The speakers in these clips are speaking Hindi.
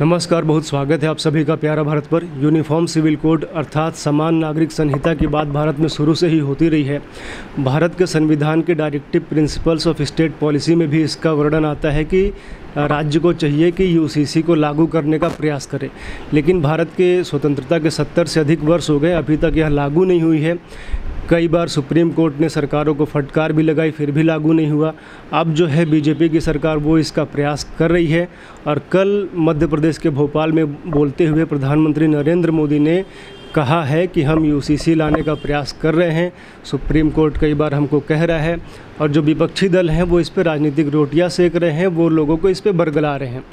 नमस्कार, बहुत स्वागत है आप सभी का प्यारा भारत पर। यूनिफॉर्म सिविल कोड अर्थात समान नागरिक संहिता की बात भारत में शुरू से ही होती रही है। भारत के संविधान के directive principles of state policy में भी इसका वर्णन आता है कि राज्य को चाहिए कि यूसीसी को लागू करने का प्रयास करे, लेकिन भारत के स्वतंत्रता के 70 से अधिक वर्ष हो गए, अभी तक यह लागू नहीं हुई है। कई बार सुप्रीम कोर्ट ने सरकारों को फटकार भी लगाई, फिर भी लागू नहीं हुआ। अब जो है बीजेपी की सरकार वो इसका प्रयास कर रही है। और कल मध्य प्रदेश के भोपाल में बोलते हुए प्रधानमंत्री नरेंद्र मोदी ने कहा है कि हम यूसीसी लाने का प्रयास कर रहे हैं। सुप्रीम कोर्ट कई बार हमको कह रहा है और जो विपक्षी दल हैं वो इस पर राजनीतिक रोटियां सेक रहे हैं, वो लोगों को इस पर बरगला रहे हैं।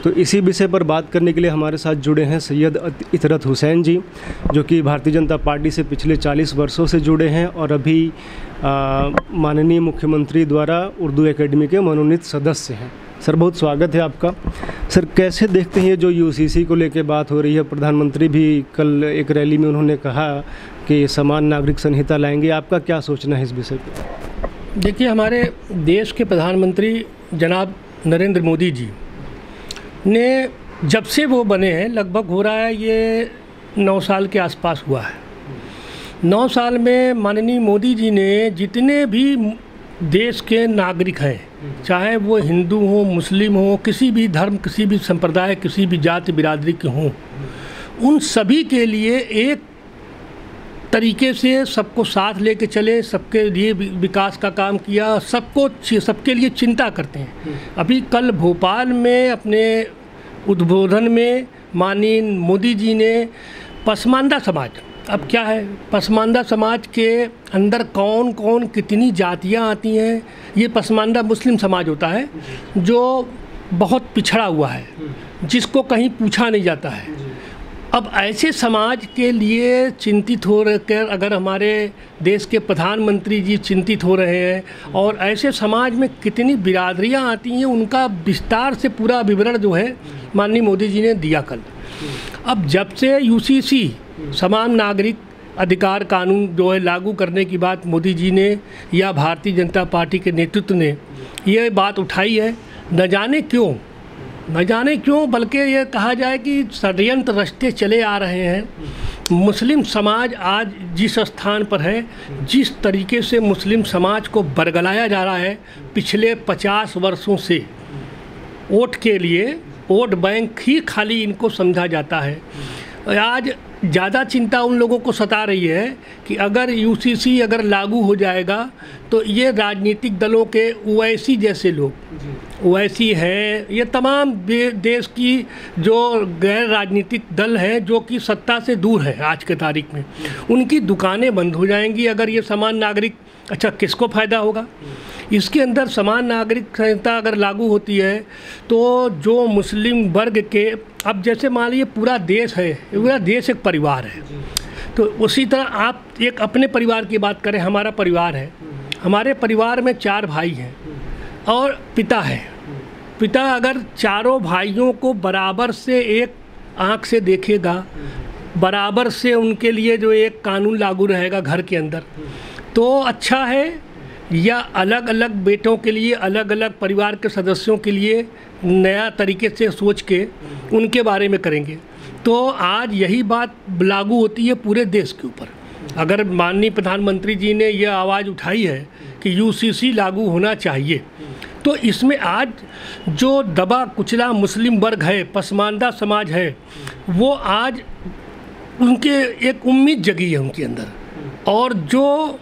तो इसी विषय पर बात करने के लिए हमारे साथ जुड़े हैं सैयद इतरत हुसैन जी, जो कि भारतीय जनता पार्टी से पिछले 40 वर्षों से जुड़े हैं और अभी माननीय मुख्यमंत्री द्वारा उर्दू एकेडमी के मनोनीत सदस्य हैं। सर, बहुत स्वागत है आपका। सर, कैसे देखते हैं ये जो यूसीसी को लेकर बात हो रही है? प्रधानमंत्री भी कल एक रैली में उन्होंने कहा कि समान नागरिक संहिता लाएंगे, आपका क्या सोचना है इस विषय पर? देखिए, हमारे देश के प्रधानमंत्री जनाब नरेंद्र मोदी जी ने जब से वो बने हैं, लगभग हो रहा है ये 9 साल के आसपास हुआ है। 9 साल में माननीय मोदी जी ने जितने भी देश के नागरिक हैं, चाहे वो हिंदू हो, मुस्लिम हो, किसी भी धर्म, किसी भी संप्रदाय, किसी भी जाति बिरादरी के हों, उन सभी के लिए एक तरीके से सबको साथ लेके चले, सबके लिए विकास का काम किया, सबके लिए चिंता करते हैं। अभी कल भोपाल में अपने उद्बोधन में माननीय मोदी जी ने पसमानदा समाज, अब क्या है, पसमानदा समाज के अंदर कौन कौन कितनी जातियां आती हैं, ये पसमानदा मुस्लिम समाज होता है जो बहुत पिछड़ा हुआ है, जिसको कहीं पूछा नहीं जाता है। अब ऐसे समाज के लिए चिंतित हो कर अगर हमारे देश के प्रधानमंत्री जी चिंतित हो रहे हैं और ऐसे समाज में कितनी बिरादरियां आती हैं, उनका विस्तार से पूरा विवरण जो है माननीय मोदी जी ने दिया कल। अब जब से यूसीसी समान नागरिक अधिकार कानून जो है लागू करने की बात मोदी जी ने या भारतीय जनता पार्टी के नेतृत्व ने ये बात उठाई है, न जाने क्यों बल्कि ये कहा जाए कि षड्यंत्र रचते चले आ रहे हैं। मुस्लिम समाज आज जिस स्थान पर है, जिस तरीके से मुस्लिम समाज को बरगलाया जा रहा है पिछले 50 वर्षों से, वोट के लिए वोट बैंक ही खाली इनको समझा जाता है। आज ज़्यादा चिंता उन लोगों को सता रही है कि अगर यूसीसी अगर लागू हो जाएगा तो ये राजनीतिक दलों के ओवैसी जैसे लोग, ओवैसी हैं, ये तमाम देश की जो गैर राजनीतिक दल हैं जो कि सत्ता से दूर है आज के तारीख में, उनकी दुकानें बंद हो जाएंगी अगर ये समान नागरिक। अच्छा, किसको फ़ायदा होगा इसके अंदर? समान नागरिक संहिता अगर लागू होती है तो जो मुस्लिम वर्ग के, अब जैसे मान लीजिए पूरा देश है, पूरा देश एक परिवार है, तो उसी तरह आप एक अपने परिवार की बात करें, हमारा परिवार है, हमारे परिवार में 4 भाई हैं और पिता है। पिता अगर चारों भाइयों को बराबर से एक आँख से देखेगा, बराबर से उनके लिए जो एक कानून लागू रहेगा घर के अंदर, तो अच्छा है, या अलग अलग बेटों के लिए, अलग अलग परिवार के सदस्यों के लिए नया तरीके से सोच के उनके बारे में करेंगे, तो आज यही बात लागू होती है पूरे देश के ऊपर। अगर माननीय प्रधानमंत्री जी ने यह आवाज़ उठाई है कि यूसीसी लागू होना चाहिए, तो इसमें आज जो दबा कुचला मुस्लिम वर्ग है, पसमानदा समाज है, वो आज उनके एक उम्मीद जगी है उनके अंदर, और जो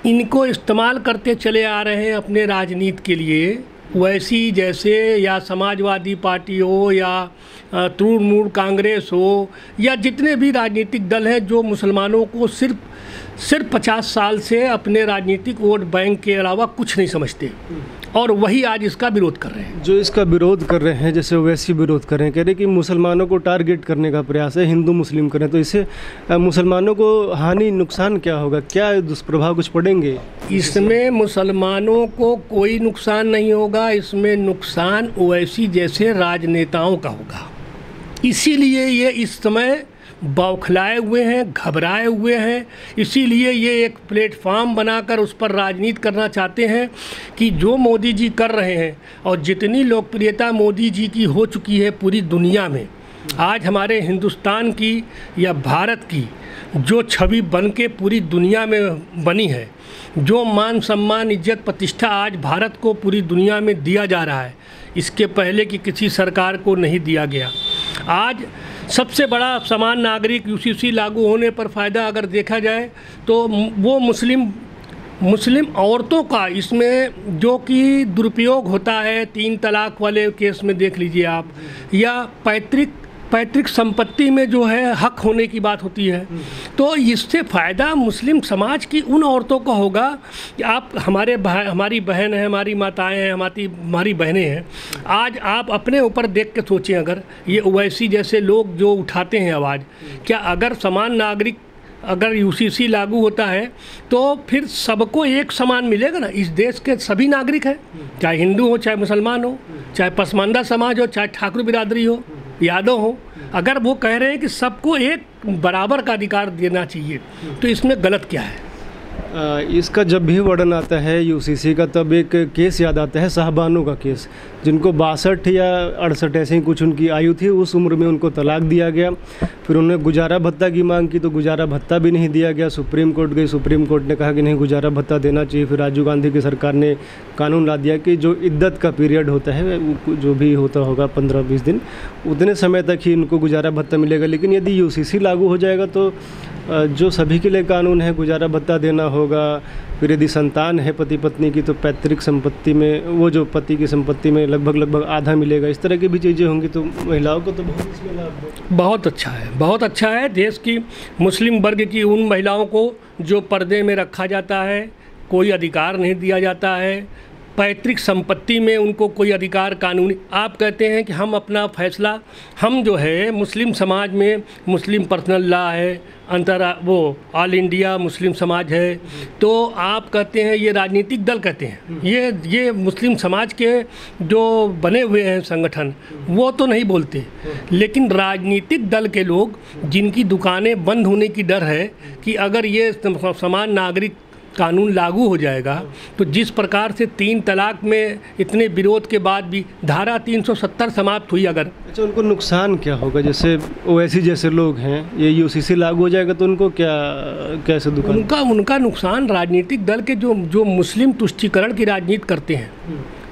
इनको इस्तेमाल करते चले आ रहे हैं अपने राजनीति के लिए, वैसी जैसे या समाजवादी पार्टी हो या तृणमूल कांग्रेस हो या जितने भी राजनीतिक दल हैं जो मुसलमानों को सिर्फ 50 साल से अपने राजनीतिक वोट बैंक के अलावा कुछ नहीं समझते, और वही आज इसका विरोध कर रहे हैं। जो इसका विरोध कर रहे हैं, जैसे वैसी विरोध कर रहे हैं, कह रहे हैं कि मुसलमानों को टारगेट करने का प्रयास है, हिंदू मुस्लिम करें, तो इससे मुसलमानों को हानि नुकसान क्या होगा, क्या दुष्प्रभाव कुछ पड़ेंगे? इसमें मुसलमानों को कोई नुकसान नहीं होगा, इसमें नुकसान ओवैसी जैसे राजनेताओं का होगा। इसीलिए ये इस समय बौखलाए हुए हैं, घबराए हुए हैं, इसीलिए ये एक प्लेटफॉर्म बनाकर उस पर राजनीति करना चाहते हैं कि जो मोदी जी कर रहे हैं और जितनी लोकप्रियता मोदी जी की हो चुकी है पूरी दुनिया में, आज हमारे हिंदुस्तान की या भारत की जो छवि बन के पूरी दुनिया में बनी है, जो मान सम्मान इज्जत प्रतिष्ठा आज भारत को पूरी दुनिया में दिया जा रहा है, इसके पहले की किसी सरकार को नहीं दिया गया। आज सबसे बड़ा समान नागरिक यूसीसी लागू होने पर फ़ायदा अगर देखा जाए तो वो मुस्लिम औरतों का इसमें जो कि दुरुपयोग होता है, 3 तलाक वाले केस में देख लीजिए आप, या पैतृक संपत्ति में जो है हक होने की बात होती है, तो इससे फ़ायदा मुस्लिम समाज की उन औरतों को होगा कि आप हमारी बहन है, हमारी माताएं हैं, हमारी बहनें हैं। आज आप अपने ऊपर देख के सोचें, अगर ये ओवैसी जैसे लोग जो उठाते हैं आवाज़, क्या अगर समान नागरिक अगर यूसीसी लागू होता है तो फिर सबको एक समान मिलेगा ना? इस देश के सभी नागरिक हैं, चाहे हिंदू हो, चाहे मुसलमान हो, चाहे पसमानदा समाज हो, चाहे ठाकुर बिरादरी हो, यादव हो। अगर वो कह रहे हैं कि सबको एक बराबर का अधिकार देना चाहिए, तो इसमें गलत क्या है? इसका जब भी वर्णन आता है यूसीसी का, तब एक केस याद आता है, साहबानों का केस, जिनको 62 या 68 ऐसे ही कुछ उनकी आयु थी, उस उम्र में उनको तलाक दिया गया। फिर उन्होंने गुजारा भत्ता की मांग की तो गुजारा भत्ता भी नहीं दिया गया। सुप्रीम कोर्ट गई, सुप्रीम कोर्ट ने कहा कि नहीं, गुजारा भत्ता देना चाहिए। फिर राजीव गांधी की सरकार ने कानून ला दिया कि जो इद्दत का पीरियड होता है, जो भी होता होगा 15-20 दिन, उतने समय तक ही उनको गुजारा भत्ता मिलेगा। लेकिन यदि यूसीसी लागू हो जाएगा तो जो सभी के लिए कानून है, गुजारा भत्ता देना होगा। फिर यदि संतान है पति पत्नी की तो पैतृक संपत्ति में, वो जो पति की संपत्ति में लगभग आधा मिलेगा। इस तरह की भी चीज़ें होंगी, तो महिलाओं को तो बहुत इसमें लाभ है। बहुत अच्छा है, बहुत अच्छा है। देश की मुस्लिम वर्ग की उन महिलाओं को जो पर्दे में रखा जाता है, कोई अधिकार नहीं दिया जाता है, पैतृक संपत्ति में उनको कोई अधिकार कानूनी। आप कहते हैं कि हम अपना फैसला, हम जो है मुस्लिम समाज में मुस्लिम पर्सनल लॉ है, वो ऑल इंडिया मुस्लिम समाज है, तो आप कहते हैं ये राजनीतिक दल कहते हैं, ये मुस्लिम समाज के जो बने हुए हैं संगठन, वो तो नहीं बोलते। लेकिन राजनीतिक दल के लोग, जिनकी दुकानें बंद होने की डर है कि अगर ये समान नागरिक कानून लागू हो जाएगा तो जिस प्रकार से 3 तलाक में इतने विरोध के बाद भी धारा 370 समाप्त हुई, अगर अच्छा, उनको नुकसान क्या होगा? जैसे ओवैसी जैसे लोग हैं, ये यूसीसी लागू हो जाएगा तो उनको क्या, कैसे दुकान? उनका नुकसान राजनीतिक दल के जो मुस्लिम तुष्टीकरण की राजनीति करते हैं,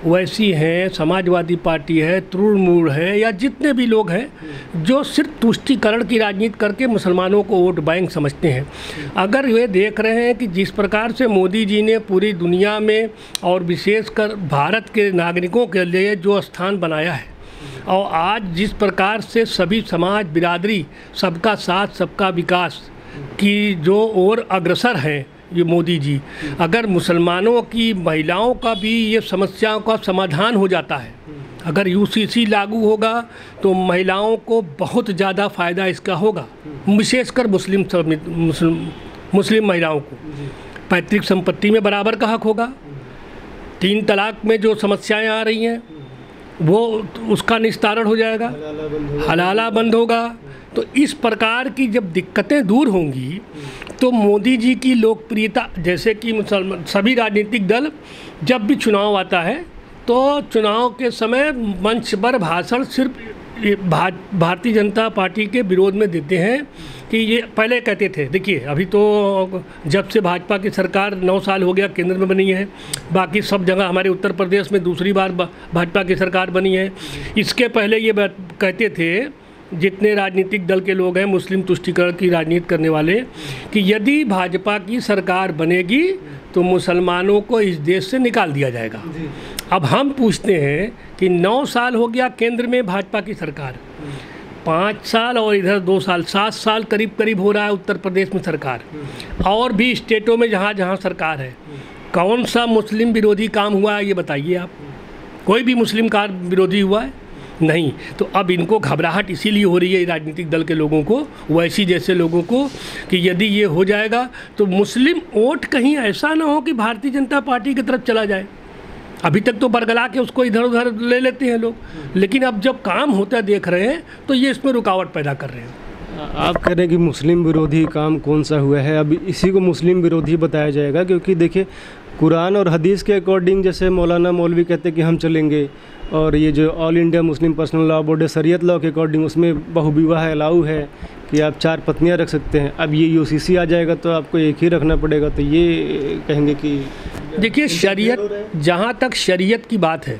ओवैसी हैं, समाजवादी पार्टी है, तृणमूल है, या जितने भी लोग हैं जो सिर्फ तुष्टीकरण की राजनीति करके मुसलमानों को वोट बैंक समझते हैं। अगर वे देख रहे हैं कि जिस प्रकार से मोदी जी ने पूरी दुनिया में और विशेषकर भारत के नागरिकों के लिए जो स्थान बनाया है, और आज जिस प्रकार से सभी समाज बिरादरी, सबका साथ सबका विकास की जो ओर अग्रसर हैं ये मोदी जी, अगर मुसलमानों की महिलाओं का भी ये समस्याओं का समाधान हो जाता है, अगर यूसीसी लागू होगा तो महिलाओं को बहुत ज़्यादा फ़ायदा इसका होगा। विशेषकर मुस्लिम महिलाओं को पैतृक संपत्ति में बराबर का हक होगा। 3 तलाक में जो समस्याएं आ रही हैं वो उसका निस्तारण हो जाएगा, हलाला बंद होगा। तो इस प्रकार की जब दिक्कतें दूर होंगी तो मोदी जी की लोकप्रियता, जैसे कि सभी राजनीतिक दल जब भी चुनाव आता है तो चुनाव के समय मंच पर भाषण सिर्फ भारतीय जनता पार्टी के विरोध में देते हैं कि ये पहले कहते थे। देखिए, अभी तो जब से भाजपा की सरकार 9 साल हो गया केंद्र में बनी है, बाकी सब जगह हमारे उत्तर प्रदेश में दूसरी बार भाजपा की सरकार बनी है। इसके पहले ये कहते थे जितने राजनीतिक दल के लोग हैं मुस्लिम तुष्टीकरण की राजनीति करने वाले, कि यदि भाजपा की सरकार बनेगी तो मुसलमानों को इस देश से निकाल दिया जाएगा। अब हम पूछते हैं कि 9 साल हो गया केंद्र में भाजपा की सरकार, 5 साल और इधर 2 साल, 7 साल करीब हो रहा है उत्तर प्रदेश में सरकार, और भी स्टेटों में जहाँ सरकार है। कौन सा मुस्लिम विरोधी काम हुआ है ये बताइए आप? कोई भी मुस्लिम कार विरोधी हुआ है? नहीं। तो अब इनको घबराहट इसीलिए हो रही है राजनीतिक दल के लोगों को, ओवैसी जैसे लोगों को, कि यदि ये हो जाएगा तो मुस्लिम वोट कहीं ऐसा ना हो कि भारतीय जनता पार्टी की तरफ चला जाए। अभी तक तो बरगला के उसको इधर उधर ले लेते हैं लोग, लेकिन अब जब काम होता देख रहे हैं तो ये इसमें रुकावट पैदा कर रहे हैं। आप कह रहे हैं कि मुस्लिम विरोधी काम कौन सा हुआ है, अब इसी को मुस्लिम विरोधी बताया जाएगा, क्योंकि देखिए कुरान और हदीस के अकॉर्डिंग जैसे मौलाना मौलवी कहते हैं कि हम चलेंगे, और ये जो all India Muslim personal law board है शरीयत लॉ के अकॉर्डिंग उसमें बहुविवाह अलाउ है कि आप 4 पत्नियां रख सकते हैं। अब ये यूसीसी आ जाएगा तो आपको एक ही रखना पड़ेगा, तो ये कहेंगे कि देखिए शरीयत, जहाँ तक शरीयत की बात है,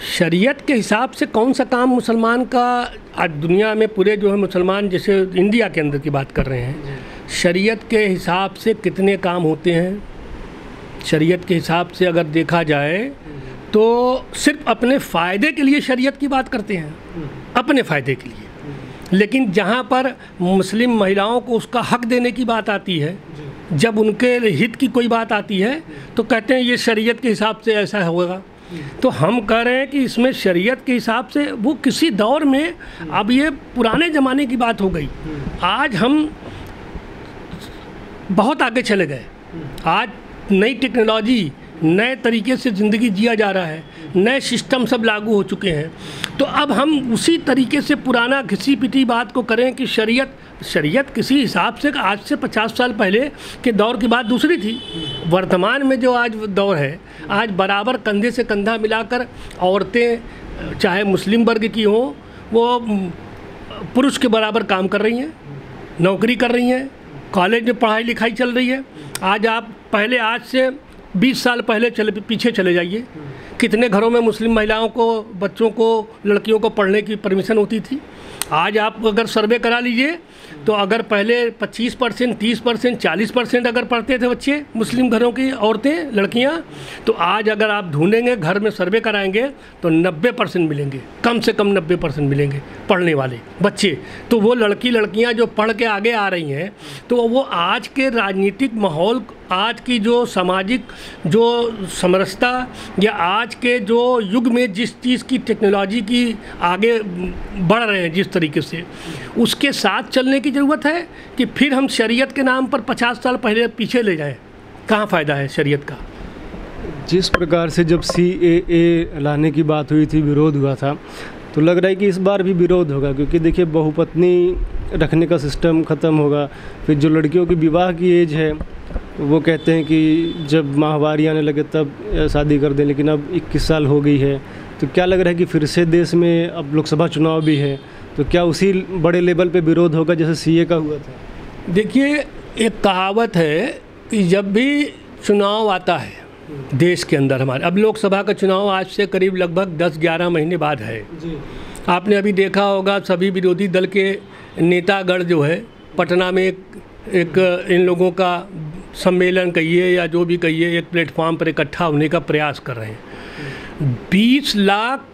शरीयत के हिसाब से कौन सा काम मुसलमान का आज दुनिया में पूरे जो है मुसलमान, जैसे इंडिया के अंदर की बात कर रहे हैं, शरीयत के हिसाब से कितने काम होते हैं, शरीयत के हिसाब से अगर देखा जाए तो सिर्फ अपने फ़ायदे के लिए शरीयत की बात करते हैं, अपने फ़ायदे के लिए। लेकिन जहाँ पर मुस्लिम महिलाओं को उसका हक देने की बात आती है, जब उनके हित की कोई बात आती है तो कहते हैं ये शरीयत के हिसाब से ऐसा होगा। तो हम कह रहे हैं कि इसमें शरीयत के हिसाब से वो किसी दौर में, अब ये पुराने ज़माने की बात हो गई, आज हम बहुत आगे चले गए, आज नई टेक्नोलॉजी, नए तरीके से ज़िंदगी जिया जा रहा है, नए सिस्टम सब लागू हो चुके हैं। तो अब हम उसी तरीके से पुराना घिसी पिटी बात को करें कि शरीयत किसी हिसाब से आज से 50 साल पहले के दौर की बात दूसरी थी। वर्तमान में जो आज दौर है, आज बराबर कंधे से कंधा मिलाकर औरतें चाहे मुस्लिम वर्ग की हों, वो पुरुष के बराबर काम कर रही हैं, नौकरी कर रही हैं, कॉलेज में पढ़ाई लिखाई चल रही है। आज आप पहले, आज से 20 साल पहले पीछे चले जाइए, कितने घरों में मुस्लिम महिलाओं को, बच्चों को, लड़कियों को पढ़ने की परमिशन होती थी। आज आप अगर सर्वे करा लीजिए तो अगर पहले 25%, 30%, 40% अगर पढ़ते थे बच्चे, मुस्लिम घरों की औरतें, लड़कियां, तो आज अगर आप ढूंढेंगे, घर में सर्वे कराएंगे तो 90% मिलेंगे, कम से कम 90% मिलेंगे पढ़ने वाले बच्चे। तो वो लड़कियां जो पढ़ के आगे आ रही हैं, तो वो आज के राजनीतिक माहौल, आज की जो सामाजिक जो समरसता, या आज के जो युग में जिस चीज़ की टेक्नोलॉजी की आगे बढ़ रहे हैं जिस तरीके से, उसके साथ चलने की ज़रूरत है कि फिर हम शरीयत के नाम पर 50 साल पहले पीछे ले जाएं। कहाँ फ़ायदा है शरीयत का। जिस प्रकार से जब CAA लाने की बात हुई थी, विरोध हुआ था, तो लग रहा है कि इस बार भी विरोध होगा, क्योंकि देखिए बहुपत्नी रखने का सिस्टम ख़त्म होगा। फिर जो लड़कियों की विवाह की एज है, वो कहते हैं कि जब माहवारी आने लगे तब शादी कर दें, लेकिन अब 21 साल हो गई है। तो क्या लग रहा है कि फिर से देश में अब लोकसभा चुनाव भी है, तो क्या उसी बड़े लेवल पे विरोध होगा जैसे CA का हुआ था? देखिए, एक कहावत है कि जब भी चुनाव आता है देश के अंदर हमारे, अब लोकसभा का चुनाव आज से करीब लगभग 10-11 महीने बाद है जी। आपने अभी देखा होगा सभी विरोधी दल के नेतागण जो है पटना में एक इन लोगों का सम्मेलन कहिए या जो भी कहिए, एक प्लेटफॉर्म पर इकट्ठा होने का प्रयास कर रहे हैं। 20 लाख,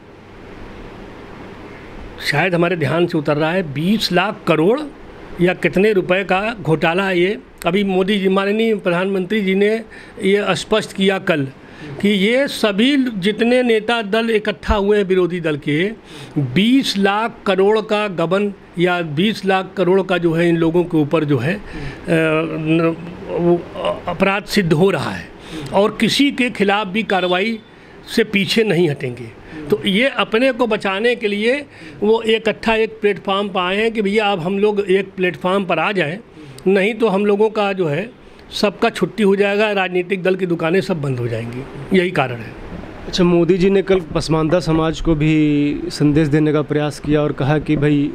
शायद हमारे ध्यान से उतर रहा है, 20 लाख करोड़ या कितने रुपए का घोटाला है ये। अभी मोदी जी, माननीय प्रधानमंत्री जी ने ये स्पष्ट किया कल कि ये सभी जितने नेता दल इकट्ठा हुए हैं विरोधी दल के, 20 लाख करोड़ का गबन या 20 लाख करोड़ का जो है इन लोगों के ऊपर जो है वो अपराध सिद्ध हो रहा है, और किसी के खिलाफ भी कार्रवाई से पीछे नहीं हटेंगे। तो ये अपने को बचाने के लिए वो इकट्ठा एक प्लेटफार्म पर आए हैं कि भैया अब हम लोग एक प्लेटफार्म पर आ जाएं, नहीं तो हम लोगों का जो है सबका छुट्टी हो जाएगा, राजनीतिक दल की दुकानें सब बंद हो जाएंगी, यही कारण है। अच्छा, मोदी जी ने कल पसमानदा समाज को भी संदेश देने का प्रयास किया और कहा कि भाई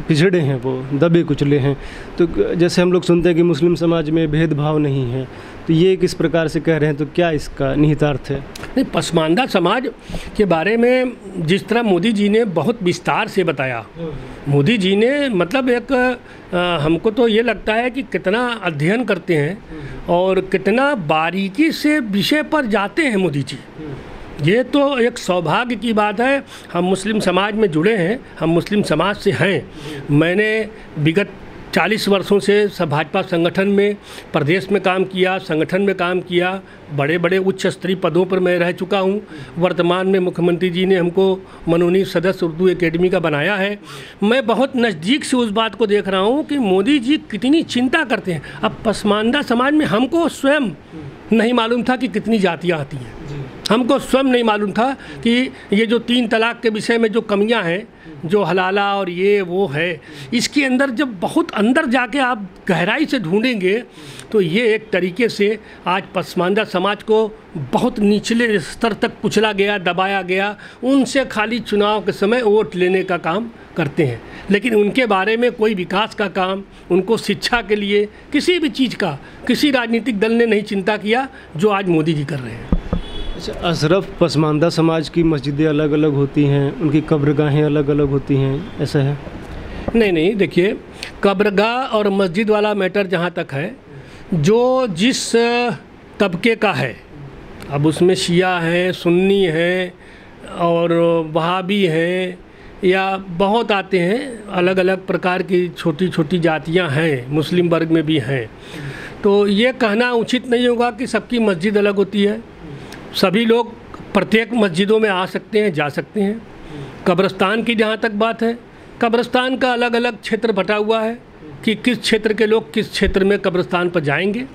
पिछड़े हैं, वो दबे कुचले हैं। तो जैसे हम लोग सुनते हैं कि मुस्लिम समाज में भेदभाव नहीं है, तो ये किस प्रकार से कह रहे हैं, तो क्या इसका निहितार्थ है? नहीं, पसमानदा समाज के बारे में जिस तरह मोदी जी ने बहुत विस्तार से बताया, मोदी जी ने मतलब एक हमको तो ये लगता है कि कितना अध्ययन करते हैं और कितना बारीकी से विषय पर जाते हैं मोदी जी। ये तो एक सौभाग्य की बात है। हम मुस्लिम समाज में जुड़े हैं, हम मुस्लिम समाज से हैं। मैंने विगत 40 वर्षों से भाजपा संगठन में प्रदेश में काम किया, संगठन में काम किया, बड़े बड़े उच्च स्तरीय पदों पर मैं रह चुका हूं। वर्तमान में मुख्यमंत्री जी ने हमको मनोनीत सदस्य उर्दू एकेडमी का बनाया है। मैं बहुत नज़दीक से उस बात को देख रहा हूं कि मोदी जी कितनी चिंता करते हैं। अब पसमानदा समाज में हमको स्वयं नहीं मालूम था कि कितनी जातियाँ आती हैं, हमको स्वयं नहीं मालूम था कि ये जो 3 तलाक के विषय में जो कमियां हैं जो हलाला और ये वो है, इसके अंदर जब बहुत अंदर जाके आप गहराई से ढूंढेंगे तो ये एक तरीके से आज पसमानदा समाज को बहुत निचले स्तर तक कुचला गया, दबाया गया। उनसे खाली चुनाव के समय वोट लेने का काम करते हैं, लेकिन उनके बारे में कोई विकास का काम, उनको शिक्षा के लिए किसी भी चीज़ का किसी राजनीतिक दल ने नहीं चिंता किया जो आज मोदी जी कर रहे हैं। अच्छा, अशरफ पसमानदा समाज की मस्जिदें अलग अलग होती हैं, उनकी कब्रगाहें अलग अलग होती हैं, ऐसा है? नहीं, देखिए, कब्रगाह और मस्जिद वाला मैटर जहाँ तक है, जो जिस तबके का है, अब उसमें शिया हैं, सुन्नी हैं और वहाबी हैं या बहुत आते हैं, अलग अलग प्रकार की छोटी छोटी जातियां हैं, मुस्लिम वर्ग में भी हैं। तो ये कहना उचित नहीं होगा कि सबकी मस्जिद अलग होती है। सभी लोग प्रत्येक मस्जिदों में आ सकते हैं, जा सकते हैं। कब्रिस्तान की जहाँ तक बात है, कब्रिस्तान का अलग अलग क्षेत्र बटा हुआ है कि किस क्षेत्र के लोग किस क्षेत्र में कब्रिस्तान पर जाएंगे।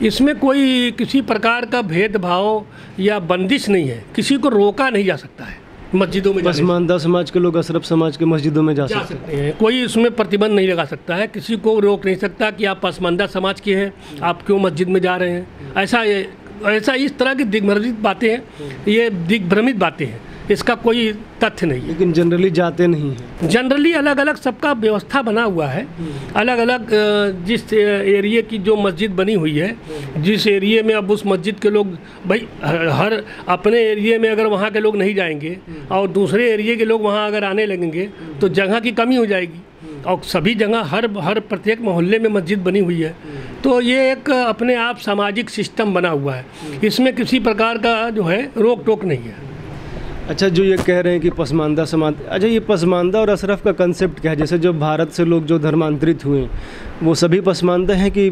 इसमें कोई किसी प्रकार का भेदभाव या बंदिश नहीं है, किसी को रोका नहीं जा सकता है मस्जिदों में। पसमानदा समाज के लोग अशरफ समाज के मस्जिदों में जा सकते हैं, कोई इसमें प्रतिबंध नहीं लगा सकता है, किसी को रोक नहीं सकता कि आप पसमानदा समाज के हैं, आप क्यों मस्जिद में जा रहे हैं। ऐसा इस तरह की दिग्भ्रमित बातें हैं, ये दिग्भ्रमित बातें हैं, इसका कोई तथ्य नहीं है। लेकिन जनरली जाते नहीं हैं। जनरली अलग अलग सबका व्यवस्था बना हुआ है, अलग अलग जिस एरिया की जो मस्जिद बनी हुई है, जिस एरिया में अब उस मस्जिद के लोग, भाई हर अपने एरिया में अगर वहाँ के लोग नहीं जाएंगे और दूसरे एरिया के लोग वहाँ अगर आने लगेंगे तो जगह की कमी हो जाएगी। और सभी जगह हर प्रत्येक मोहल्ले में मस्जिद बनी हुई है, तो ये एक अपने आप सामाजिक सिस्टम बना हुआ है, इसमें किसी प्रकार का जो है रोक टोक नहीं है। अच्छा, जो ये कह रहे हैं कि पसमानदा समाज, अच्छा ये पसमानदा और अशरफ का कंसेप्ट क्या है? जैसे जो भारत से लोग जो धर्मांतरित हुए वो सभी पसमानदा हैं कि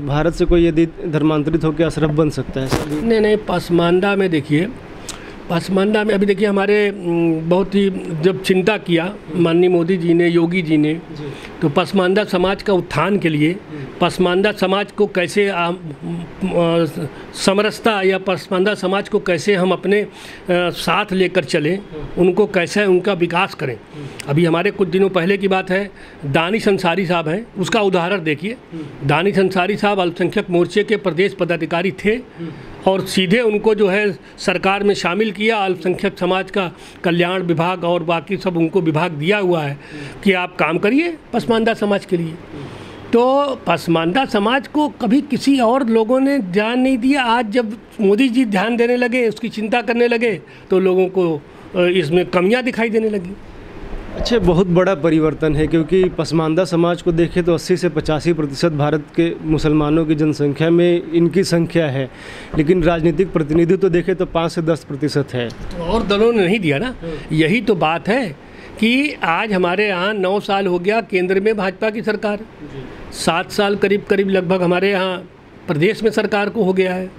भारत से कोई यदि धर्मांतरित होकर अशरफ बन सकता है? नहीं, पसमानदा में देखिए, पसमानदा में अभी देखिए हमारे बहुत ही जब चिंता किया माननीय मोदी जी ने, योगी जी ने, तो पसमानदा समाज का उत्थान के लिए, पसमानदा समाज को कैसे समरसता या पसमानदा समाज को कैसे हम अपने साथ लेकर चलें, उनको कैसे उनका विकास करें। अभी हमारे कुछ दिनों पहले की बात है, दानिश अंसारी साहब हैं, उसका उदाहरण देखिए। दानिश अंसारी साहब अल्पसंख्यक मोर्चे के प्रदेश पदाधिकारी थे और सीधे उनको जो है सरकार में शामिल किया। अल्पसंख्यक समाज का कल्याण विभाग और बाकी सब उनको विभाग दिया हुआ है कि आप काम करिए पसमानदा समाज के लिए। तो पसमानदा समाज को कभी किसी और लोगों ने ध्यान नहीं दिया। आज जब मोदी जी ध्यान देने लगे, उसकी चिंता करने लगे, तो लोगों को इसमें कमियां दिखाई देने लगी। अच्छा, बहुत बड़ा परिवर्तन है, क्योंकि पसमानदा समाज को देखें तो 80 से 85% भारत के मुसलमानों की जनसंख्या में इनकी संख्या है, लेकिन राजनीतिक प्रतिनिधित्व तो देखें तो 5 से 10% है। और दलों ने नहीं दिया ना, यही तो बात है कि आज हमारे यहाँ 9 साल हो गया केंद्र में भाजपा की सरकार, 7 साल करीब लगभग हमारे यहाँ प्रदेश में सरकार को हो गया है।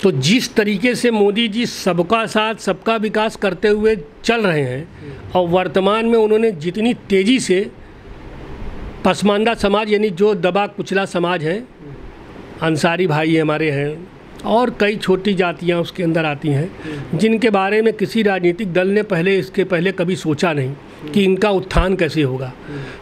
तो जिस तरीके से मोदी जी सबका साथ सबका विकास करते हुए चल रहे हैं और वर्तमान में उन्होंने जितनी तेज़ी से पसमानदा समाज यानी जो दबा कुचला समाज है, अंसारी भाई हमारे हैं और कई छोटी जातियां उसके अंदर आती हैं, जिनके बारे में किसी राजनीतिक दल ने इसके पहले कभी सोचा नहीं कि इनका उत्थान कैसे होगा।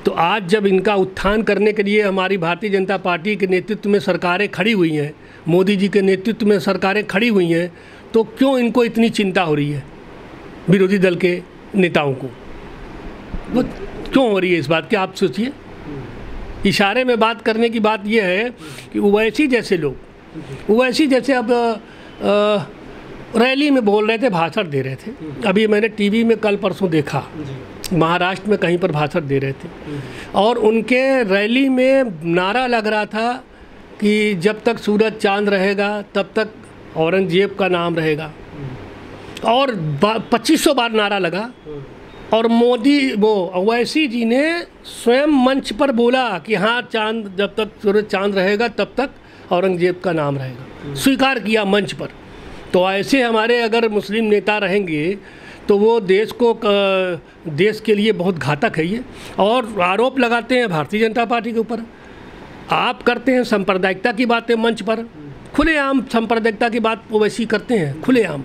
तो आज जब इनका उत्थान करने के लिए हमारी भारतीय जनता पार्टी के नेतृत्व में सरकारें खड़ी हुई हैं, मोदी जी के नेतृत्व में सरकारें खड़ी हुई हैं, तो क्यों इनको इतनी चिंता हो रही है विरोधी दल के नेताओं को? वो क्यों हो रही है इस बात की? आप सोचिए। इशारे में बात करने की बात यह है कि ओवैसी जैसे लोग, ओवैसी जैसे अब रैली में बोल रहे थे, भाषण दे रहे थे। अभी मैंने टीवी में कल परसों देखा, महाराष्ट्र में कहीं पर भाषण दे रहे थे और उनके रैली में नारा लग रहा था कि जब तक सूरज चांद रहेगा तब तक औरंगजेब का नाम रहेगा, और 2500 बार नारा लगा। और मोदी ओवैसी जी ने स्वयं मंच पर बोला कि हाँ, चांद जब तक सूरज चांद रहेगा तब तक औरंगजेब का नाम रहेगा, स्वीकार किया मंच पर। तो ऐसे हमारे अगर मुस्लिम नेता रहेंगे तो वो देश के लिए बहुत घातक है ये। और आरोप लगाते हैं भारतीय जनता पार्टी के ऊपर, आप करते हैं सांप्रदायिकता की बातें मंच पर, खुलेआम सांप्रदायिकता की बात ओवैसी करते हैं खुलेआम,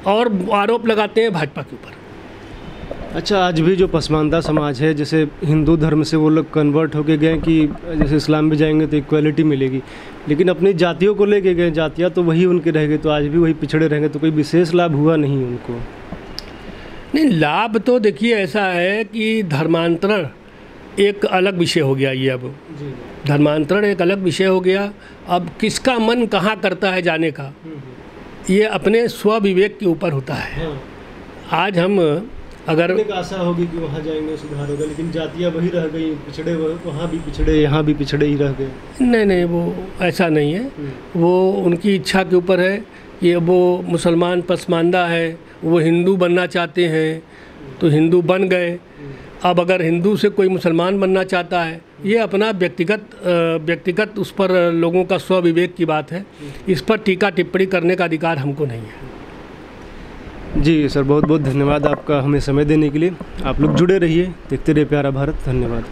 और आरोप लगाते हैं भाजपा के ऊपर। अच्छा, आज भी जो पसमानदा समाज है, जैसे हिंदू धर्म से वो लोग कन्वर्ट होके गए कि जैसे इस्लाम में जाएंगे तो इक्वालिटी मिलेगी, लेकिन अपनी जातियों को लेके गए, जातियाँ तो वही उनके रह गए, तो आज भी वही पिछड़े रहेंगे, तो कोई विशेष लाभ हुआ नहीं उनको? नहीं, लाभ तो देखिए ऐसा है कि धर्मांतरण एक अलग विषय हो गया। ये अब धर्मांतरण एक अलग विषय हो गया। अब किसका मन कहाँ करता है जाने का, ये अपने स्वविवेक के ऊपर होता है। आज हम अगर एक आशा होगी कि वहाँ जाएंगे सुधार होगा, लेकिन जातियाँ वही रह गई, पिछड़े वहाँ भी पिछड़े, यहाँ भी पिछड़े ही रह गए। नहीं, वो ऐसा नहीं है। वो उनकी इच्छा के ऊपर है। ये वो मुसलमान पसमानदा है, वो हिंदू बनना चाहते हैं तो हिंदू बन गए। अब अगर हिंदू से कोई मुसलमान बनना चाहता है, ये अपना व्यक्तिगत उस पर लोगों का स्वविवेक की बात है। इस पर टीका टिप्पणी करने का अधिकार हमको नहीं है। जी सर, बहुत बहुत धन्यवाद आपका हमें समय देने के लिए। आप लोग जुड़े रहिए, देखते रहिए प्यारा भारत। धन्यवाद।